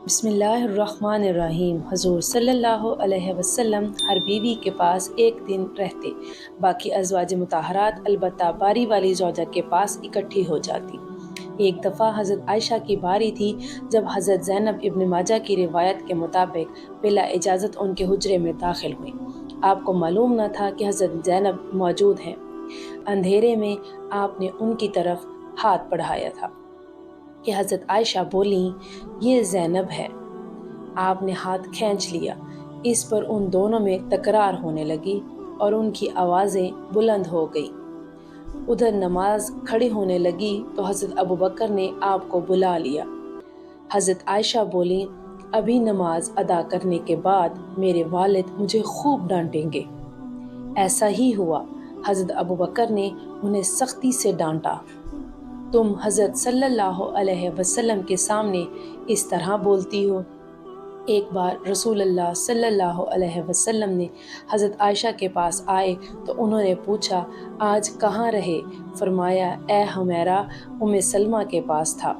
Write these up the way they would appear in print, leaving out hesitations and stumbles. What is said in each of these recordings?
بسم اللہ الرحمن الرحیم۔ حضور صلی اللہ علیہ وسلم ہر بیوی کے پاس ایک دن رہتے، باقی ازواج مطہرات البتہ باری والی زوجہ کے پاس اکٹھی ہو جاتی۔ ایک دفعہ حضرت عائشہ کی باری تھی جب حضرت زینب ابن ماجہ کی روایت کے مطابق بلا اجازت ان کے حجرے میں داخل ہوئیں۔ آپ کو معلوم نہ تھا کہ حضرت زینب موجود ہیں۔ اندھیرے میں آپ نے ان کی طرف ہاتھ بڑھایا تھا کہ حضرت عائشہ بولیں، یہ زینب ہے۔ آپ نے ہاتھ کھینچ لیا۔ اس پر ان دونوں میں تکرار ہونے لگی اور ان کی آوازیں بلند ہو گئیں۔ ادھر نماز کھڑی ہونے لگی تو حضرت ابوبکر نے آپ کو بلا لیا۔ حضرت عائشہ بولیں، ابھی نماز ادا کرنے کے بعد میرے والد مجھے خوب ڈانٹیں گے۔ ایسا ہی ہوا۔ حضرت ابوبکر نے انہیں سختی سے ڈانٹا۔ تم حضرت صلی اللہ علیہ وسلم کے سامنے اس طرح بولتی ہو؟ ایک بار رسول اللہ صلی اللہ علیہ وسلم نے حضرت عائشہ کے پاس آئے تو انہوں نے پوچھا، آج کہاں رہے؟ فرمایا، اے حمیرہ، ام سلمہ کے پاس تھا۔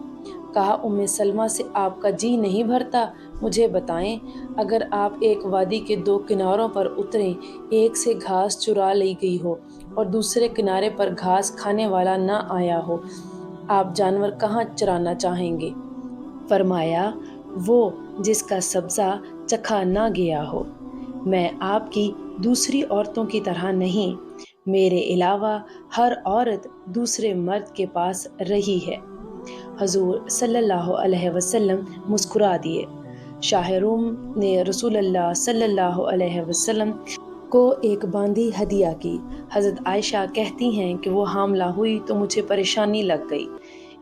کہا، ام سلمہ سے آپ کا جی نہیں بھرتا؟ مجھے بتائیں، اگر آپ ایک وادی کے دو کناروں پر اتریں، ایک سے گھاس چرا لی گئی ہو اور دوسرے کنارے پر گھاس کھانے والا نہ آیا ہو، آپ جانور کہاں چرانا چاہیں گے؟ فرمایا، وہ جس کا سبزہ چکھا نہ گیا ہو۔ میں آپ کی دوسری عورتوں کی طرح نہیں، میرے علاوہ ہر عورت دوسرے مرد کے پاس رہی ہے۔ حضور صلی اللہ علیہ وسلم مسکرا دیے۔ شاہ روم نے رسول اللہ صلی اللہ علیہ وسلم کو ایک باندھی ہدیہ کی۔ حضرت عائشہ کہتی ہیں کہ وہ حاملہ ہوئی تو مجھے پریشانی لگ گئی۔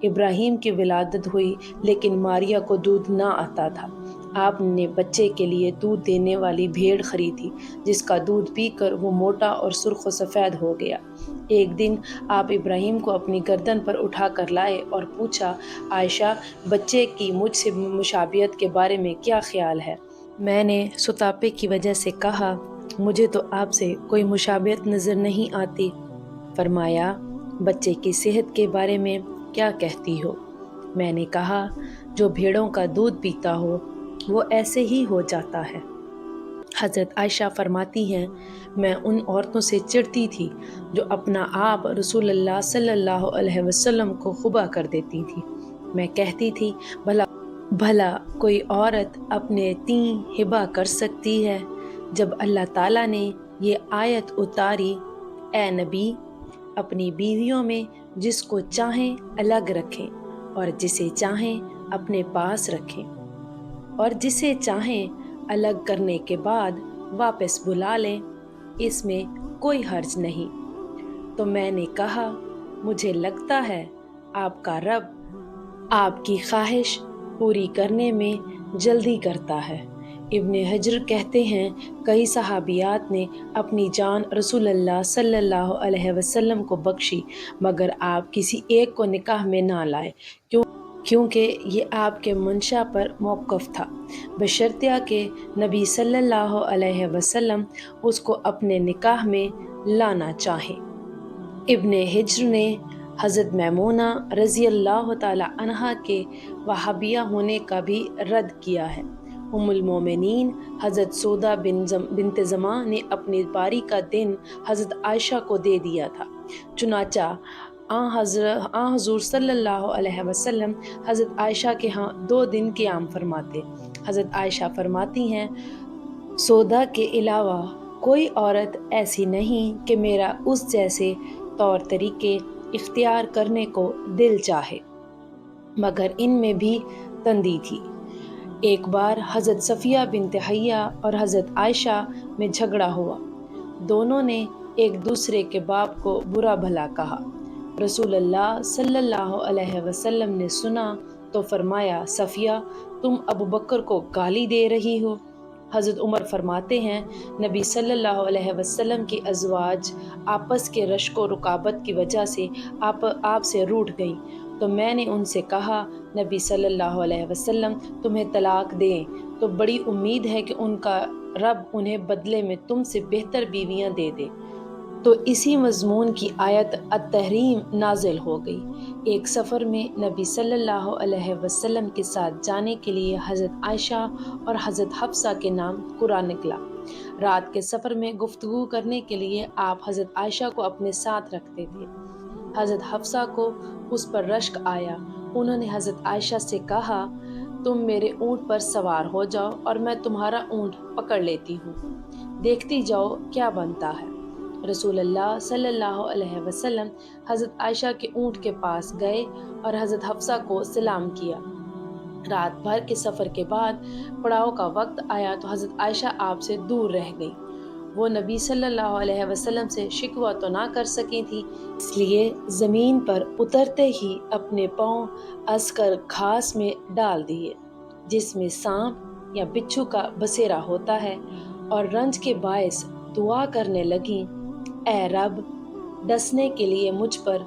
ابراہیم کی ولادت ہوئی لیکن ماریا کو دودھ نہ آتا تھا۔ آپ نے بچے کے لیے دودھ دینے والی بھیڑ خریدی جس کا دودھ پی کر وہ موٹا اور سرخ و سفید ہو گیا۔ ایک دن آپ ابراہیم کو اپنی گردن پر اٹھا کر لائے اور پوچھا، عائشہ، بچے کی مجھ سے مشابہت کے بارے میں کیا خیال ہے؟ میں نے سوتاپے کی وجہ سے کہا، مجھے تو آپ سے کوئی مشابہت نظر نہیں آتی۔ فرمایا، بچے کی صحت کے بارے میں کیا کہتی ہو؟ میں نے کہا، جو بھیڑوں کا دودھ پیتا ہو وہ ایسے ہی ہو جاتا ہے۔ حضرت عائشہ فرماتی ہیں، میں ان عورتوں سے چڑھتی تھی جو اپنا آپ رسول اللہ صلی اللہ علیہ وسلم کو خبا کر دیتی تھی۔ میں کہتی تھی، بھلا کوئی عورت اپنے تین ہبا کر سکتی ہے؟ جب اللہ تعالیٰ نے یہ آیت اتاری، اے نبی، اپنی بیویوں میں جس کو چاہیں الگ رکھیں اور جسے چاہیں اپنے پاس رکھیں، اور جسے چاہیں الگ کرنے کے بعد واپس بلا لیں، اس میں کوئی حرج نہیں، تو میں نے کہا، مجھے لگتا ہے آپ کا رب آپ کی خواہش پوری کرنے میں جلدی کرتا ہے۔ ابن حجر کہتے ہیں، کئی صحابیات نے اپنی جان رسول اللہ صلی اللہ علیہ وسلم کو بخشی مگر آپ کسی ایک کو نکاح میں نہ لائے کیونکہ یہ آپ کے منشا پر موقف تھا، بشرطیہ کہ نبی صلی اللہ علیہ وسلم اس کو اپنے نکاح میں لانا چاہیں۔ ابن حجر نے حضرت میمونہ رضی اللہ تعالی عنہا کے وہابیہ ہونے کا بھی رد کیا ہے۔ ام المومنین حضرت سودا بنت زماں نے اپنی باری کا دن حضرت عائشہ کو دے دیا تھا، چنانچہ حضور صلی اللہ علیہ وسلم حضرت عائشہ کے ہاں 2 دن قیام فرماتے۔ حضرت عائشہ فرماتی ہیں، سودا کے علاوہ کوئی عورت ایسی نہیں کہ میرا اس جیسے طور طریقے اختیار کرنے کو دل چاہے، مگر ان میں بھی تندی تھی۔ ایک بار حضرت صفیہ بنت حیہ اور حضرت عائشہ میں جھگڑا ہوا۔ دونوں نے ایک دوسرے کے باپ کو برا بھلا کہا۔ رسول اللہ صلی اللہ علیہ وسلم نے سنا تو فرمایا، صفیہ، تم ابوبکر کو گالی دے رہی ہو؟ حضرت عمر فرماتے ہیں، نبی صلی اللہ علیہ وسلم کی ازواج آپس کے رشک و رکابت کی وجہ سے آپ سے روٹھ گئیں تو میں نے ان سے کہا، نبی صلی اللہ علیہ وسلم تمہیں طلاق دیں تو بڑی امید ہے کہ ان کا رب انہیں بدلے میں تم سے بہتر بیویاں دے دے۔ تو اسی مضمون کی آیت التحریم نازل ہو گئی ایک سفر میں نبی صلی اللہ علیہ وسلم کے ساتھ جانے کے لیے حضرت عائشہ اور حضرت حفصہ کے نام قرآن نکلا۔ رات کے سفر میں گفتگو کرنے کے لیے آپ حضرت عائشہ کو اپنے ساتھ رکھتے تھے۔ حضرت حفصہ کو اس پر رشک آیا۔ انہوں نے حضرت عائشہ سے کہا، تم میرے اونٹ پر سوار ہو جاؤ اور میں تمہارا اونٹ پکڑ لیتی ہوں، دیکھتی جاؤ کیا بنتا ہے۔ رسول اللہ صلی اللہ علیہ وسلم حضرت عائشہ کے اونٹ کے پاس گئے اور حضرت حفصہ کو سلام کیا۔ رات بھر کے سفر کے بعد پڑاؤ کا وقت آیا تو حضرت عائشہ آپ سے دور رہ گئی۔ وہ نبی صلی اللہ علیہ وسلم سے شکوہ تو نہ کر سکی تھی، اس لیے زمین پر اترتے ہی اپنے پاؤں عسکر گھاس میں ڈال دیے جس میں سانپ یا بچھو کا بسیرا ہوتا ہے، اور رنج کے باعث دعا کرنے لگیں، اے رب، ڈسنے کے لیے مجھ پر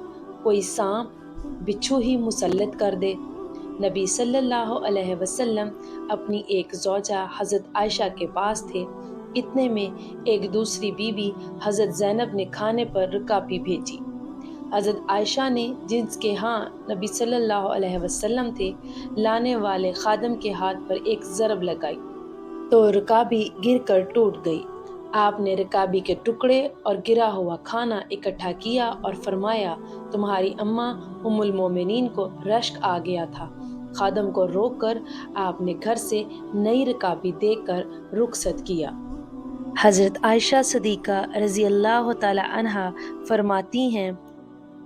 کوئی سانپ بچھو ہی مسلط کر دے۔ نبی صلی اللہ علیہ وسلم اپنی ایک زوجہ حضرت عائشہ کے پاس تھے۔ اتنے میں ایک دوسری بیوی حضرت زینب نے کھانے پر رکابی بھیجی۔ حضرت عائشہ نے جس کے ہاں نبی صلی اللہ علیہ وسلم تھے، لانے والے خادم کے ہاتھ پر ایک ضرب لگائی تو رکابی گر کر ٹوٹ گئی۔ آپ نے رکابی کے ٹکڑے اور گرا ہوا کھانا اکٹھا کیا اور فرمایا، تمہاری اماں ام المومنین کو رشک آ گیا تھا۔ خادم کو روک کر آپ نے گھر سے نئی رکابی دے کر رخصت کیا۔ حضرت عائشہ صدیقہ رضی اللہ تعالی عنہا فرماتی ہیں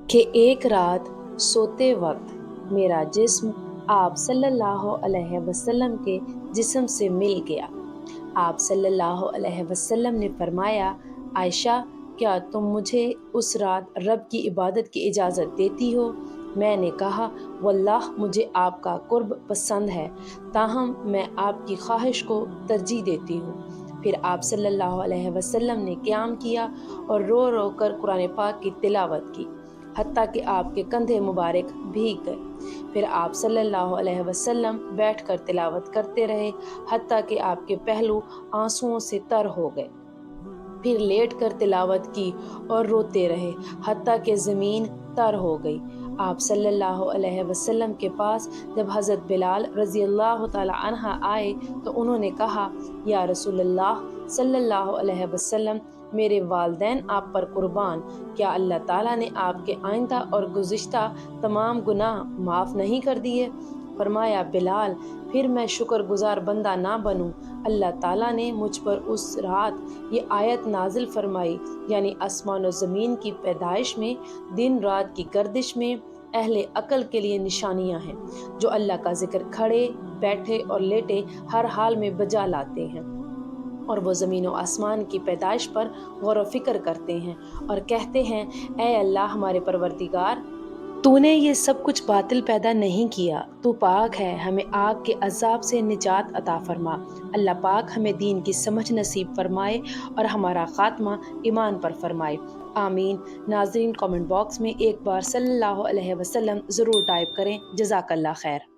کہ ایک رات سوتے وقت میرا جسم آپ صلی اللہ علیہ وسلم کے جسم سے مل گیا۔ آپ صلی اللہ علیہ وسلم نے فرمایا، عائشہ، کیا تم مجھے اس رات رب کی عبادت کی اجازت دیتی ہو؟ میں نے کہا، واللہ مجھے آپ کا قرب پسند ہے، تاہم میں آپ کی خواہش کو ترجیح دیتی ہوں۔ پھر آپ صلی اللہ علیہ وسلم نے قیام کیا اور رو رو کر قرآن پاک کی تلاوت کی، حتیٰ کہ آپ کے کندھے مبارک بھیگ گئے۔ پھر آپ صلی اللہ علیہ وسلم بیٹھ کر تلاوت کرتے رہے، حتیٰ کہ آپ کے پہلو آنسوؤں سے تر ہو گئے۔ پھر لیٹ کر تلاوت کی اور روتے رہے، حتیٰ کہ زمین تر ہو گئی۔ آپ صلی اللہ علیہ وسلم کے پاس جب حضرت بلال رضی اللہ تعالی عنہ آئے تو انہوں نے کہا، یا رسول اللہ صلی اللہ علیہ وسلم، میرے والدین آپ پر قربان، کیا اللہ تعالیٰ نے آپ کے آئندہ اور گزشتہ تمام گناہ معاف نہیں کر دیے؟ فرمایا، بلال، پھر میں شکر گزار بندہ نہ بنوں؟ اللہ تعالیٰ نے مجھ پر اس رات یہ آیت نازل فرمائی، یعنی آسمان و زمین کی پیدائش میں، دن رات کی گردش میں اہل عقل کے لیے نشانیاں ہیں، جو اللہ کا ذکر کھڑے، بیٹھے اور لیٹے ہر حال میں بجا لاتے ہیں، اور وہ زمین و آسمان کی پیدائش پر غور و فکر کرتے ہیں اور کہتے ہیں، اے اللہ ہمارے پروردگار، تو نے یہ سب کچھ باطل پیدا نہیں کیا، تو پاک ہے، ہمیں آگ کے عذاب سے نجات عطا فرما۔ اللہ پاک ہمیں دین کی سمجھ نصیب فرمائے اور ہمارا خاتمہ ایمان پر فرمائے، آمین۔ ناظرین، کامنٹ باکس میں ایک بار صلی اللہ علیہ وسلم ضرور ٹائپ کریں۔ جزاک اللہ خیر۔